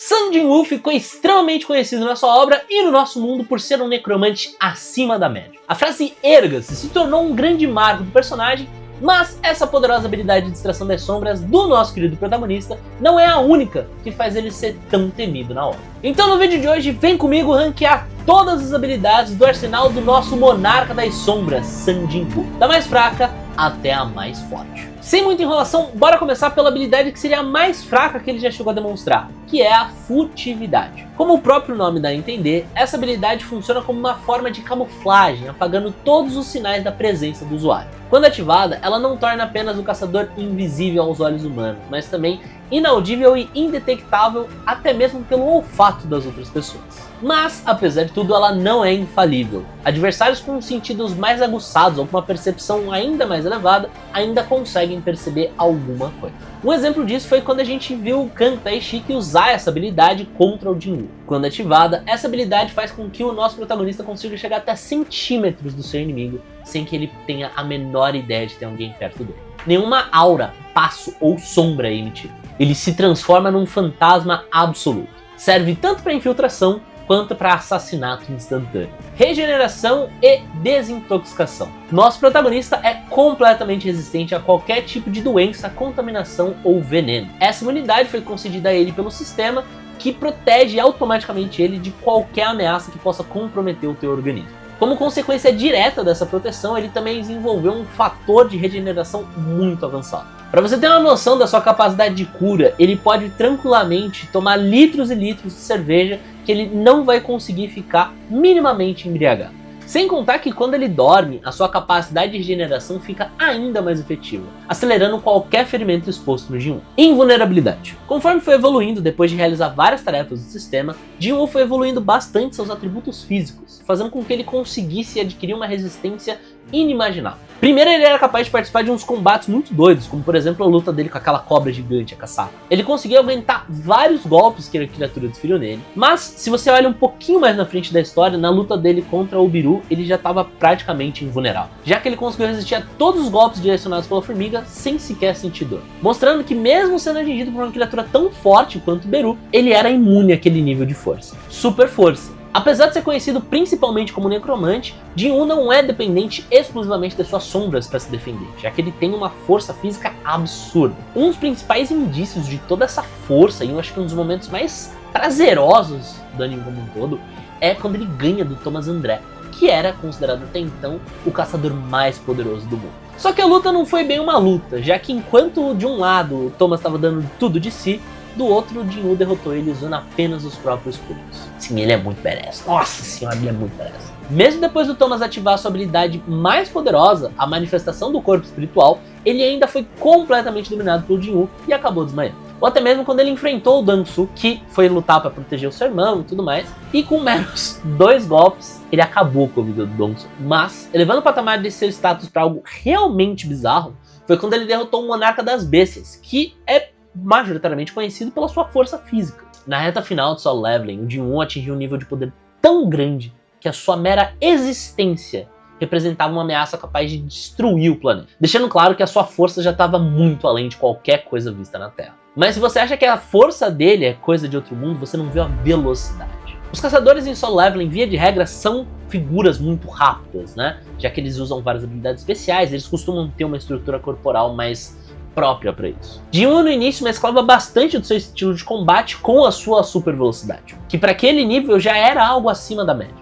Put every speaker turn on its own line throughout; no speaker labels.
Sun Jin-woo ficou extremamente conhecido na sua obra e no nosso mundo por ser um necromante acima da média. A frase erga-se se tornou um grande marco do personagem, mas essa poderosa habilidade de distração das sombras do nosso querido protagonista não é a única que faz ele ser tão temido na obra. Então no vídeo de hoje vem comigo ranquear todas as habilidades do arsenal do nosso monarca das sombras, Sun Jin-woo, da mais fraca até a mais forte. Sem muita enrolação, bora começar pela habilidade que seria a mais fraca que ele já chegou a demonstrar, que é a furtividade. Como o próprio nome dá a entender, essa habilidade funciona como uma forma de camuflagem, apagando todos os sinais da presença do usuário. Quando ativada, ela não torna apenas o caçador invisível aos olhos humanos, mas também inaudível e indetectável até mesmo pelo olfato das outras pessoas. Mas, apesar de tudo, ela não é infalível. Adversários com sentidos mais aguçados ou com uma percepção ainda mais elevada ainda conseguem perceber alguma coisa. Um exemplo disso foi quando a gente viu o Kang Tae-shik usar essa habilidade contra o Jin-woo. Quando ativada, essa habilidade faz com que o nosso protagonista consiga chegar até centímetros do seu inimigo, sem que ele tenha a menor ideia de ter alguém perto dele. Nenhuma aura, passo ou sombra é emitida. Ele se transforma num fantasma absoluto. Serve tanto para infiltração quanto para assassinato instantâneo, regeneração e desintoxicação. Nosso protagonista é completamente resistente a qualquer tipo de doença, contaminação ou veneno. Essa imunidade foi concedida a ele pelo sistema, que protege automaticamente ele de qualquer ameaça que possa comprometer o teu organismo. Como consequência direta dessa proteção, ele também desenvolveu um fator de regeneração muito avançado. Para você ter uma noção da sua capacidade de cura, ele pode tranquilamente tomar litros e litros de cerveja que ele não vai conseguir ficar minimamente embriagado. Sem contar que quando ele dorme, a sua capacidade de regeneração fica ainda mais efetiva, acelerando qualquer ferimento exposto no Jin-woo. Invulnerabilidade. Conforme foi evoluindo depois de realizar várias tarefas do sistema, Jin-woo foi evoluindo bastante seus atributos físicos, fazendo com que ele conseguisse adquirir uma resistência inimaginável. Primeiro, ele era capaz de participar de uns combates muito doidos, como por exemplo a luta dele com aquela cobra gigante, a caçapa. Ele conseguia aguentar vários golpes que a criatura desferiu nele, mas se você olha um pouquinho mais na frente da história, na luta dele contra o Biru, ele já estava praticamente invulnerável, já que ele conseguiu resistir a todos os golpes direcionados pela formiga sem sequer sentir dor, mostrando que mesmo sendo atingido por uma criatura tão forte quanto o Biru, ele era imune àquele nível de força. Super força. Apesar de ser conhecido principalmente como necromante, Jin-woo não é dependente exclusivamente das suas sombras para se defender, já que ele tem uma força física absurda. Um dos principais indícios de toda essa força, e eu acho que um dos momentos mais prazerosos do anime como um todo, é quando ele ganha do Thomas André, que era considerado até então o caçador mais poderoso do mundo. Só que a luta não foi bem uma luta, já que enquanto de um lado o Thomas estava dando tudo de si, do outro, o Jin-woo derrotou ele usando apenas os próprios pulos. Sim, ele é muito badass. Nossa senhora, ele é muito badass. Mesmo depois do Thomas ativar sua habilidade mais poderosa, a manifestação do corpo espiritual, ele ainda foi completamente dominado pelo Jin-woo e acabou desmaiando. Ou até mesmo quando ele enfrentou o Dong-soo, que foi lutar para proteger o seu irmão e tudo mais, e com meros 2 golpes, ele acabou com a vida do Dong-soo. Mas, elevando o patamar de seu status para algo realmente bizarro, foi quando ele derrotou o Monarca das Bestas, que é majoritariamente conhecido pela sua força física. Na reta final de Solo Leveling, o Jin-woo atingiu um nível de poder tão grande que a sua mera existência representava uma ameaça capaz de destruir o planeta, deixando claro que a sua força já estava muito além de qualquer coisa vista na Terra. Mas se você acha que a força dele é coisa de outro mundo, você não viu a velocidade. Os caçadores em Solo Leveling, via de regra, são figuras muito rápidas, né? Já que eles usam várias habilidades especiais, eles costumam ter uma estrutura corporal mais própria para isso. Jin-woo no início mesclava bastante do seu estilo de combate com a sua super velocidade, que para aquele nível já era algo acima da média,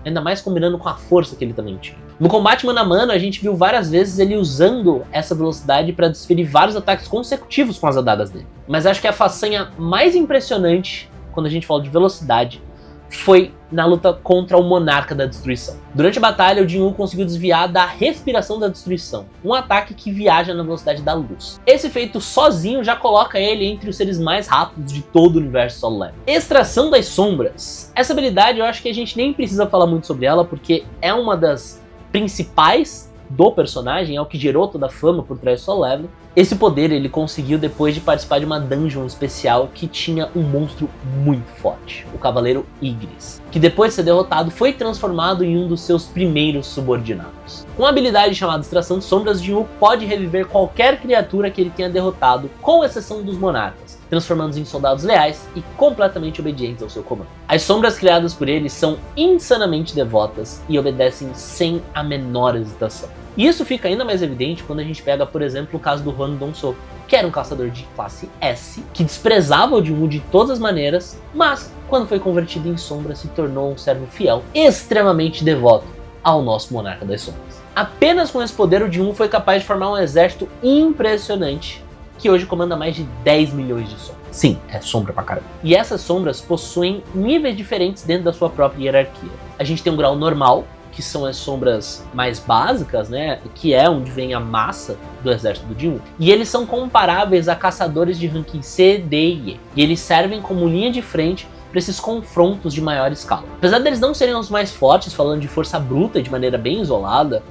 ainda mais combinando com a força que ele também tinha. No combate mano a mano, a gente viu várias vezes ele usando essa velocidade para desferir vários ataques consecutivos com as adagas dele. Mas acho que a façanha mais impressionante, quando a gente fala de velocidade, foi na luta contra o Monarca da Destruição. Durante a batalha, o Jin-woo conseguiu desviar da Respiração da Destruição, um ataque que viaja na velocidade da luz. Esse feito sozinho já coloca ele entre os seres mais rápidos de todo o universo Solo Leveling. Extração das Sombras. Essa habilidade eu acho que a gente nem precisa falar muito sobre ela, porque é uma das principais do personagem, é o que gerou toda a fama por trás do Solo Leveling, Esse poder ele conseguiu depois de participar de uma dungeon especial que tinha um monstro muito forte, o Cavaleiro Igris, que depois de ser derrotado foi transformado em um dos seus primeiros subordinados. Com a habilidade chamada Extração de Sombras, Jin-Woo pode reviver qualquer criatura que ele tenha derrotado, com exceção dos monarcas, transformando-os em soldados leais e completamente obedientes ao seu comando. As sombras criadas por ele são insanamente devotas e obedecem sem a menor hesitação. E isso fica ainda mais evidente quando a gente pega, por exemplo, o caso do Hwang Dong-so, que era um caçador de classe S, que desprezava o Jin-Woo de todas as maneiras, mas quando foi convertido em sombra se tornou um servo fiel, extremamente devoto ao nosso Monarca das Sombras. Apenas com esse poder o Jin-Woo foi capaz de formar um exército impressionante, que hoje comanda mais de 10 milhões de sombras. Sim, é sombra pra caramba. E essas sombras possuem níveis diferentes dentro da sua própria hierarquia. A gente tem um grau normal, que são as sombras mais básicas, né, que é onde vem a massa do exército do Jin-Woo. E eles são comparáveis a caçadores de ranking C, D e E. E eles servem como linha de frente para esses confrontos de maior escala. Apesar deles não serem os mais fortes, falando de força bruta de maneira bem isolada,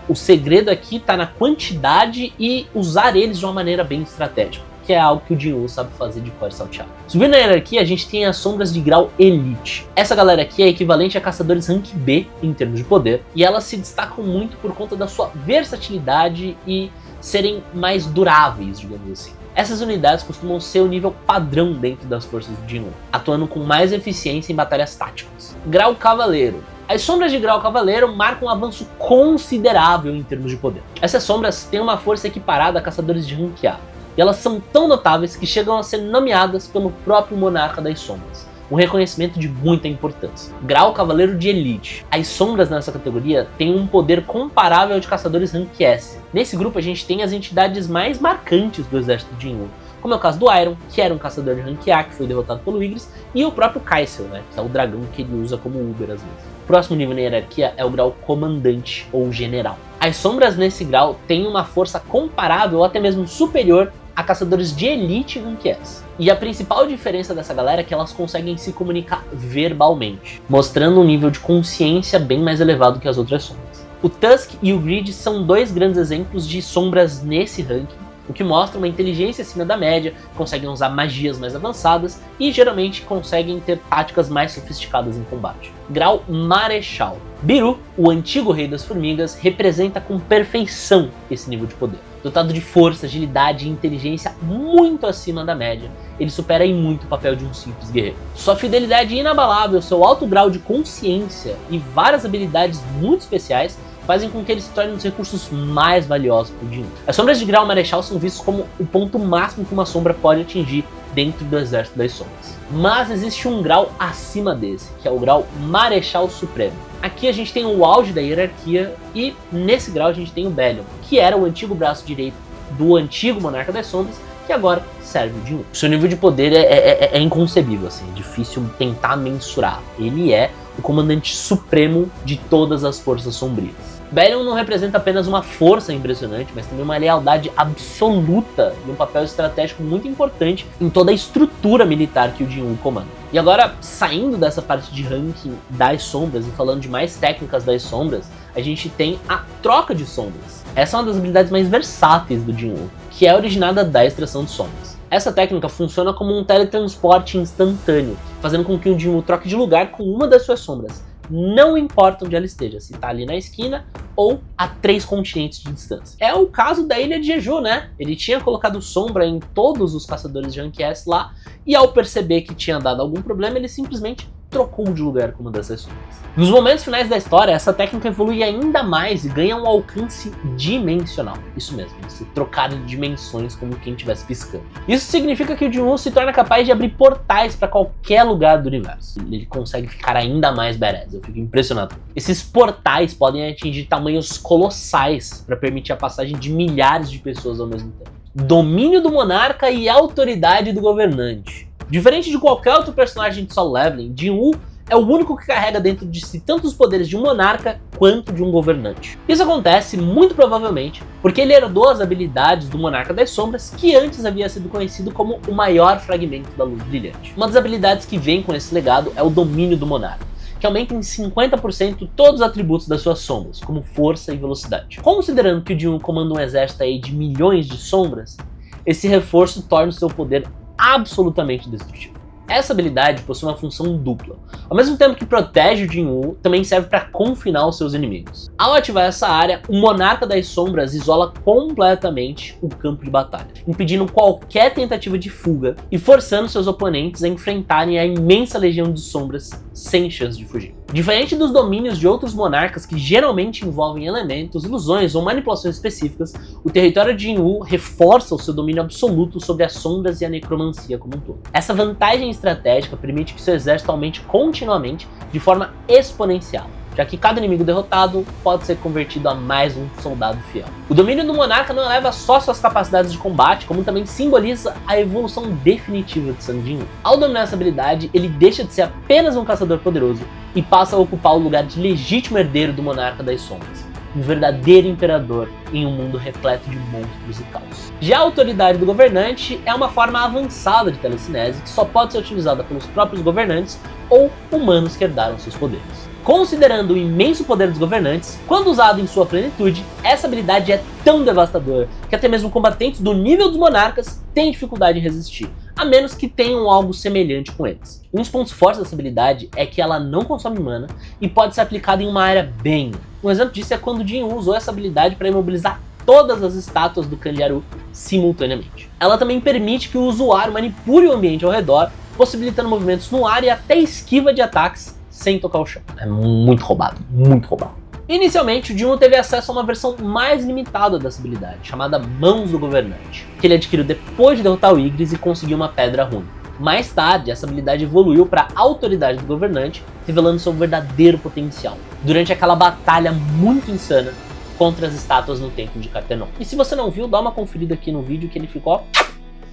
o segredo aqui está na quantidade e usar eles de uma maneira bem estratégica, que é algo que o Jin-Woo sabe fazer de cor salteado. Subindo na hierarquia, a gente tem as sombras de grau Elite. Essa galera aqui é equivalente a caçadores rank B em termos de poder, e elas se destacam muito por conta da sua versatilidade e serem mais duráveis, digamos assim. Essas unidades costumam ser o nível padrão dentro das forças do Jin-Woo, atuando com mais eficiência em batalhas táticas. Grau Cavaleiro. As sombras de grau Cavaleiro marcam um avanço considerável em termos de poder. Essas sombras têm uma força equiparada a caçadores de rank A, e elas são tão notáveis que chegam a ser nomeadas pelo próprio Monarca das Sombras, um reconhecimento de muita importância. Grau Cavaleiro de Elite. As sombras nessa categoria têm um poder comparável ao de caçadores rank S. Nesse grupo a gente tem as entidades mais marcantes do exército de Jin-Woo, como é o caso do Iron, que era um caçador de rank A que foi derrotado pelo Igris, e o próprio Kaisel, né, que é o dragão que ele usa como Uber às vezes. O próximo nível na hierarquia é o grau Comandante ou General. As sombras nesse grau têm uma força comparável ou até mesmo superior a caçadores de elite rank S. E a principal diferença dessa galera é que elas conseguem se comunicar verbalmente, mostrando um nível de consciência bem mais elevado que as outras sombras. O Tusk e o Greed são dois grandes exemplos de sombras nesse ranking, o que mostra uma inteligência acima da média, conseguem usar magias mais avançadas e geralmente conseguem ter táticas mais sofisticadas em combate. Grau Marechal. Beeroo, o antigo rei das formigas, representa com perfeição esse nível de poder. Dotado de força, agilidade e inteligência muito acima da média, ele supera em muito o papel de um simples guerreiro. Sua fidelidade inabalável, seu alto grau de consciência e várias habilidades muito especiais fazem com que ele se torne um dos recursos mais valiosos para o Jin-Woo. As sombras de grau Marechal são vistas como o ponto máximo que uma sombra pode atingir dentro do exército das sombras. Mas existe um grau acima desse, que é o grau Marechal Supremo. Aqui a gente tem o auge da hierarquia e nesse grau a gente tem o Belial, que era o antigo braço direito do antigo Monarca das Sombras, que agora serve o Jin-Woo. Seu nível de poder é inconcebível, assim, é difícil tentar mensurar. Ele é o comandante supremo de todas as forças sombrias. Belial não representa apenas uma força impressionante, mas também uma lealdade absoluta e um papel estratégico muito importante em toda a estrutura militar que o Jin-Woo comanda. E agora, saindo dessa parte de ranking das sombras e falando de mais técnicas das sombras, a gente tem a troca de sombras. Essa é uma das habilidades mais versáteis do Jin-Woo, que é originada da extração de sombras. Essa técnica funciona como um teletransporte instantâneo, fazendo com que o Jin-Woo troque de lugar com uma das suas sombras. Não importa onde ela esteja, se tá ali na esquina ou a 3 continentes de distância. É o caso da ilha de Jeju, né? Ele tinha colocado sombra em todos os caçadores de rank S lá, e ao perceber que tinha dado algum problema, ele simplesmente trocou de lugar com uma dessas sombras. Nos momentos finais da história, essa técnica evolui ainda mais e ganha um alcance dimensional. Isso mesmo, você trocar de dimensões como quem estivesse piscando. Isso significa que o Jin-Woo se torna capaz de abrir portais para qualquer lugar do universo. Ele consegue ficar ainda mais badass, eu fico impressionado. Esses portais podem atingir tamanhos colossais para permitir a passagem de milhares de pessoas ao mesmo tempo. Domínio do monarca e autoridade do governante. Diferente de qualquer outro personagem de Solo Leveling, Jin-Woo é o único que carrega dentro de si tanto os poderes de um monarca quanto de um governante. Isso acontece, muito provavelmente, porque ele herdou as habilidades do Monarca das Sombras, que antes havia sido conhecido como o maior fragmento da luz brilhante. Uma das habilidades que vem com esse legado é o domínio do monarca. que aumenta em 50% todos os atributos das suas sombras, como força e velocidade. Considerando que o Jin-Woo comanda um exército aí de milhões de sombras, esse reforço torna o seu poder absolutamente destrutivo. Essa habilidade possui uma função dupla. Ao mesmo tempo que protege o Jin-Woo, também serve para confinar os seus inimigos. Ao ativar essa área, o Monarca das Sombras isola completamente o campo de batalha, impedindo qualquer tentativa de fuga e forçando seus oponentes a enfrentarem a imensa legião de sombras sem chance de fugir. Diferente dos domínios de outros monarcas que geralmente envolvem elementos, ilusões ou manipulações específicas, o território de Jin-Woo reforça o seu domínio absoluto sobre as sombras e a necromancia como um todo. Essa vantagem estratégica permite que seu exército aumente continuamente de forma exponencial, já que cada inimigo derrotado pode ser convertido a mais um soldado fiel. O domínio do monarca não eleva só suas capacidades de combate, como também simboliza a evolução definitiva de Sang Jin-Woo. Ao dominar essa habilidade, ele deixa de ser apenas um caçador poderoso e passa a ocupar o lugar de legítimo herdeiro do Monarca das Sombras, um verdadeiro imperador em um mundo repleto de monstros e caos. Já a autoridade do governante é uma forma avançada de telecinese que só pode ser utilizada pelos próprios governantes ou humanos que herdaram seus poderes. Considerando o imenso poder dos governantes, quando usado em sua plenitude, essa habilidade é tão devastadora que até mesmo combatentes do nível dos monarcas têm dificuldade em resistir, a menos que tenham algo semelhante com eles. Um dos pontos fortes dessa habilidade é que ela não consome mana e pode ser aplicada em uma área bem. Um exemplo disso é quando Jin-Woo usou essa habilidade para imobilizar todas as estátuas do Kanjaru simultaneamente. Ela também permite que o usuário manipule o ambiente ao redor, possibilitando movimentos no ar e até esquiva de ataques sem tocar o chão. É muito roubado, muito roubado. Inicialmente, o Jin-Woo teve acesso a uma versão mais limitada dessa habilidade, chamada Mãos do Governante, que ele adquiriu depois de derrotar o Igris e conseguir uma pedra rúnica. Mais tarde, essa habilidade evoluiu para a Autoridade do Governante, revelando seu verdadeiro potencial, durante aquela batalha muito insana contra as estátuas no Templo de Cartenon. E se você não viu, dá uma conferida aqui no vídeo que ele ficou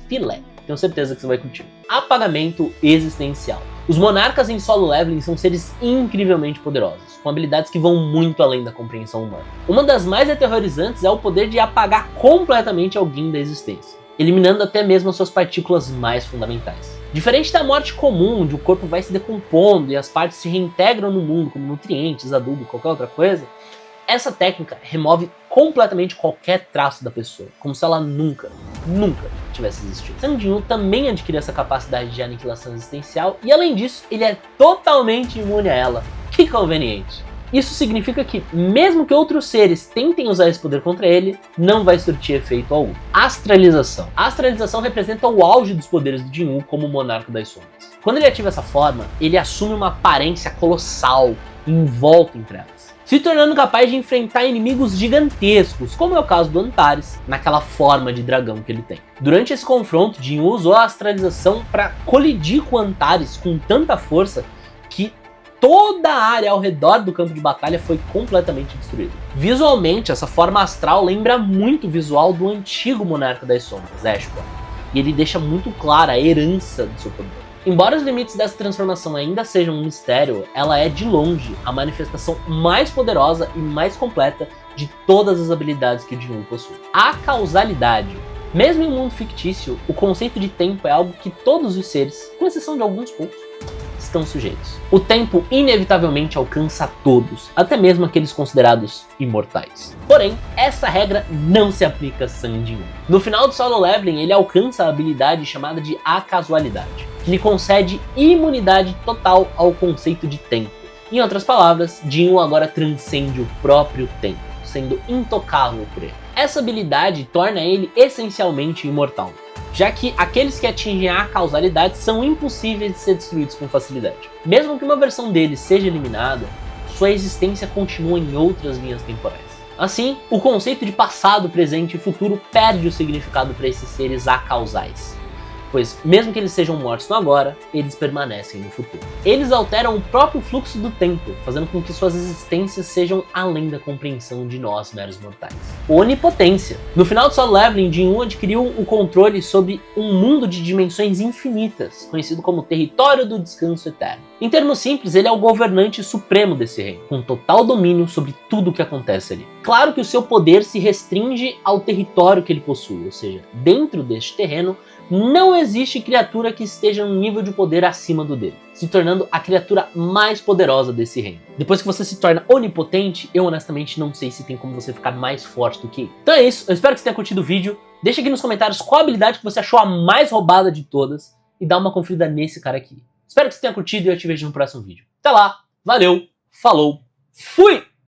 filé. Tenho certeza que você vai curtir. Apagamento existencial. Os monarcas em solo leveling são seres incrivelmente poderosos, com habilidades que vão muito além da compreensão humana. Uma das mais aterrorizantes é o poder de apagar completamente alguém da existência, eliminando até mesmo as suas partículas mais fundamentais. Diferente da morte comum, onde o corpo vai se decompondo e as partes se reintegram no mundo como nutrientes, adubo e qualquer outra coisa, essa técnica remove completamente qualquer traço da pessoa, como se ela nunca tivesse existido. Sang Jin-Woo também adquiriu essa capacidade de aniquilação existencial e, além disso, ele é totalmente imune a ela. Que conveniente! Isso significa que, mesmo que outros seres tentem usar esse poder contra ele, não vai surtir efeito algum. Astralização. A astralização representa o auge dos poderes do Jin-Woo como Monarca das Sombras. Quando ele ativa essa forma, ele assume uma aparência colossal, envolto em trevas, se tornando capaz de enfrentar inimigos gigantescos, como é o caso do Antares, naquela forma de dragão que ele tem. Durante esse confronto, Jin-Woo usou a astralização para colidir com o Antares com tanta força que toda a área ao redor do campo de batalha foi completamente destruída. Visualmente, essa forma astral lembra muito o visual do antigo Monarca das Sombras, Ashpor, e ele deixa muito clara a herança do seu poder. Embora os limites dessa transformação ainda sejam um mistério, ela é de longe a manifestação mais poderosa e mais completa de todas as habilidades que Jin-Woo possui. A causalidade. Mesmo em um mundo fictício, o conceito de tempo é algo que todos os seres, com exceção de alguns poucos, estão sujeitos. O tempo inevitavelmente alcança todos, até mesmo aqueles considerados imortais. Porém, essa regra não se aplica a Sang Jin-Woo. No final do solo leveling, ele alcança a habilidade chamada de acasualidade, que lhe concede imunidade total ao conceito de tempo. Em outras palavras, Jin-Woo agora transcende o próprio tempo, sendo intocável por ele. Essa habilidade torna ele essencialmente imortal, já que aqueles que atingem a causalidade são impossíveis de ser destruídos com facilidade. Mesmo que uma versão deles seja eliminada, sua existência continua em outras linhas temporais. Assim, o conceito de passado, presente e futuro perde o significado para esses seres acausais, pois mesmo que eles sejam mortos no agora, eles permanecem no futuro. Eles alteram o próprio fluxo do tempo, fazendo com que suas existências sejam além da compreensão de nós, meros mortais. Onipotência. No final do solo leveling, Jin-Woo adquiriu o controle sobre um mundo de dimensões infinitas, conhecido como Território do Descanso Eterno. Em termos simples, ele é o governante supremo desse reino, com total domínio sobre tudo o que acontece ali. Claro que o seu poder se restringe ao território que ele possui, ou seja, dentro deste terreno não existe criatura que esteja num nível de poder acima do dele, se tornando a criatura mais poderosa desse reino. Depois que você se torna onipotente, eu honestamente não sei se tem como você ficar mais forte do que ele. Então é isso, eu espero que você tenha curtido o vídeo. Deixa aqui nos comentários qual habilidade que você achou a mais roubada de todas e dá uma conferida nesse cara aqui. Espero que você tenha curtido e eu te vejo no próximo vídeo. Até lá, valeu, falou, fui!